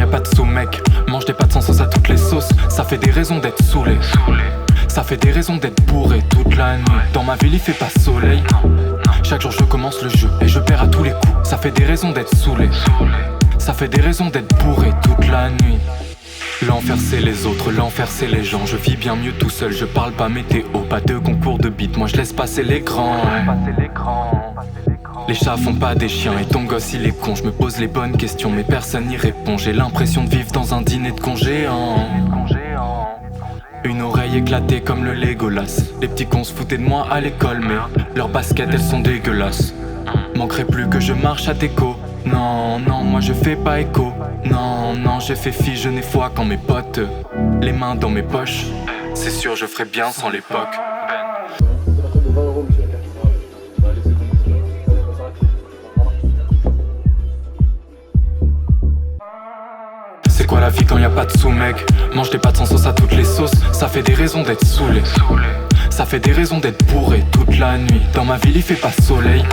a pas de sous mec. Mange des pâtes sans sauce à toutes les sauces. Ça fait des raisons d'être saoulé. Ça fait des raisons d'être bourré toute la nuit. Dans ma ville il fait pas soleil. Chaque jour je commence le jeu et je perds à tous les coups. Ça fait des raisons d'être saoulé. Ça fait des raisons d'être bourré toute la nuit. L'enfer c'est les autres, l'enfer c'est les gens. Je vis bien mieux tout seul, je parle pas météo. Pas de concours de beat, moi je laisse passer les grands. Les chats font pas des chiens et ton gosse il est con. Je me pose les bonnes questions mais personne n'y répond. J'ai l'impression de vivre dans un dîner de congéants. Une oreille éclatée comme le Legolas. Les petits cons se foutaient de moi à l'école mais leurs baskets elles sont dégueulasses. Manquerait plus que je marche à déco. Non, non, moi je fais pas écho. Non, non, j'ai fait fi, je n'ai foi quand mes potes. Les mains dans mes poches. C'est sûr je ferais bien sans l'époque. C'est quoi la vie quand y a pas de sous mec? Mange des pâtes sans sauce à toutes les sauces. Ça fait des raisons d'être saoulé. Ça fait des raisons d'être bourré toute la nuit. Dans ma ville il fait pas soleil.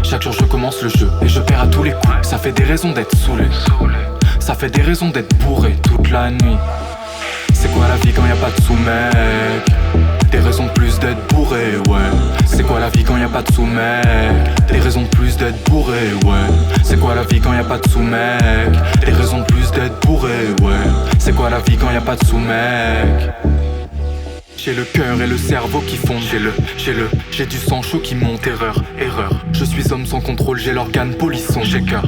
Chaque jour je commence le jeu et je perds à tous les coups. Ça fait des raisons d'être saoulé. Ça fait des raisons d'être bourré toute la nuit. C'est quoi la vie quand y a pas de sous mec? Des raisons de plus d'être bourré, ouais. C'est quoi la vie quand y a pas de sous mec? Des raisons de plus d'être bourré, ouais. C'est quoi la vie quand y a pas de sous mec? Des raisons de plus d'être bourré, ouais. C'est quoi la vie quand y a pas de sous mec? J'ai le cœur et le cerveau qui fondent, j'ai du sang chaud qui monte, erreur. Je suis homme sans contrôle, j'ai l'organe polisson. J'ai cœur,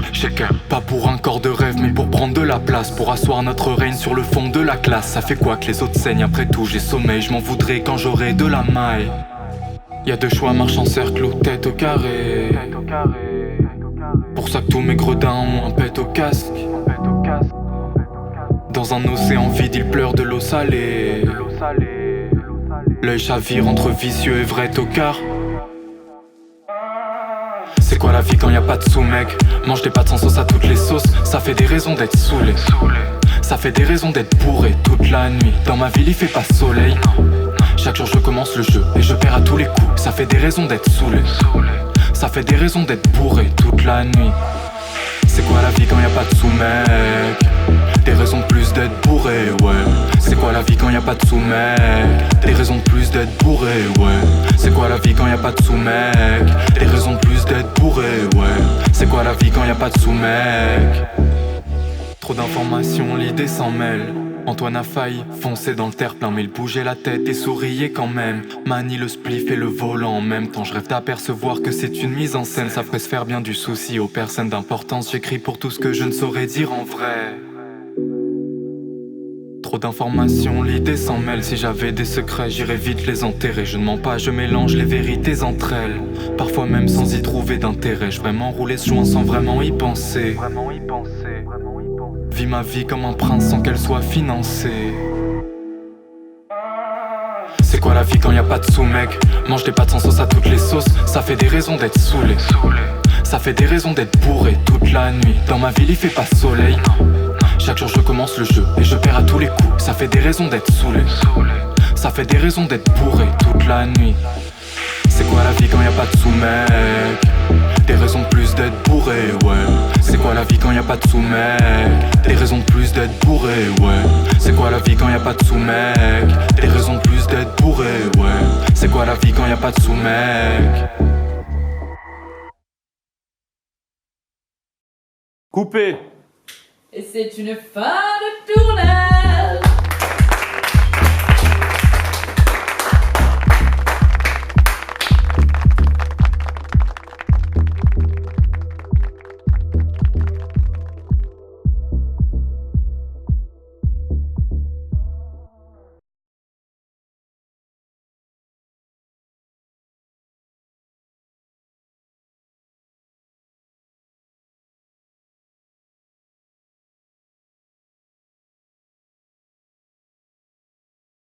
pas pour un corps de rêve mais pour prendre de la place. Pour asseoir notre règne sur le fond de la classe. Ça fait quoi que les autres saignent, après tout j'ai sommeil. Je m'en voudrais quand j'aurai de la maille. Y'a deux choix, marche en cercle ou tête au carré. Pour ça que tous mes gredins ont un pet au casque. Dans un océan vide ils pleurent de l'eau salée. L'œil chavire entre vicieux et vrai tocard. C'est quoi la vie quand y a pas de sous mec? Mange des pâtes sans sauce à toutes les sauces. Ça fait des raisons d'être saoulé. Ça fait des raisons d'être bourré toute la nuit. Dans ma ville il fait pas soleil. Chaque jour je commence le jeu et je perds à tous les coups. Ça fait des raisons d'être saoulé. Ça fait des raisons d'être bourré toute la nuit. C'est quoi la vie quand y a pas de sous mec? Des raisons de plus d'être bourré, ouais. C'est quoi la vie quand y a pas de sous mec? Des raisons de plus d'être bourré, ouais. C'est quoi la vie quand y a pas de sous mec? Des raisons de plus d'être bourré, ouais. C'est quoi la vie quand y a pas de sous mec? Trop d'informations, l'idée s'en mêle. Antoine a failli foncer dans le terre-plein, mais il bougeait la tête et souriait quand même. Manie le spliff et le volant en même temps. Je rêve d'apercevoir que c'est une mise en scène. Ça ferait se faire bien du souci aux personnes d'importance. J'écris pour tout ce que je ne saurais dire en vrai. Trop d'informations, l'idée s'en mêle. Si j'avais des secrets, j'irais vite les enterrer. Je ne mens pas, je mélange les vérités entre elles. Parfois même sans y trouver d'intérêt. Je vraiment rouler ce joint sans vraiment y penser. Vis ma vie comme un prince sans qu'elle soit financée. C'est quoi la vie quand y a pas de sous mec? Mange des pâtes sans sauce à toutes les sauces. Ça fait des raisons d'être saoulé. Ça fait des raisons d'être bourré toute la nuit. Dans ma ville il fait pas soleil. Chaque jour je commence le jeu et je perds à tous les coups. Ça fait des raisons d'être saoulé. Ça fait des raisons d'être bourré toute la nuit. C'est quoi la vie quand y a pas de sous mec? Des raisons de plus d'être bourré, ouais. C'est quoi la vie quand y a pas de sous mec? Des raisons de plus d'être bourré, ouais. C'est quoi la vie quand y a pas de sous mec? Des raisons de plus d'être bourré, ouais. C'est quoi la vie quand y a pas de sous mec? Coupé. Et c'est une fin de tournage.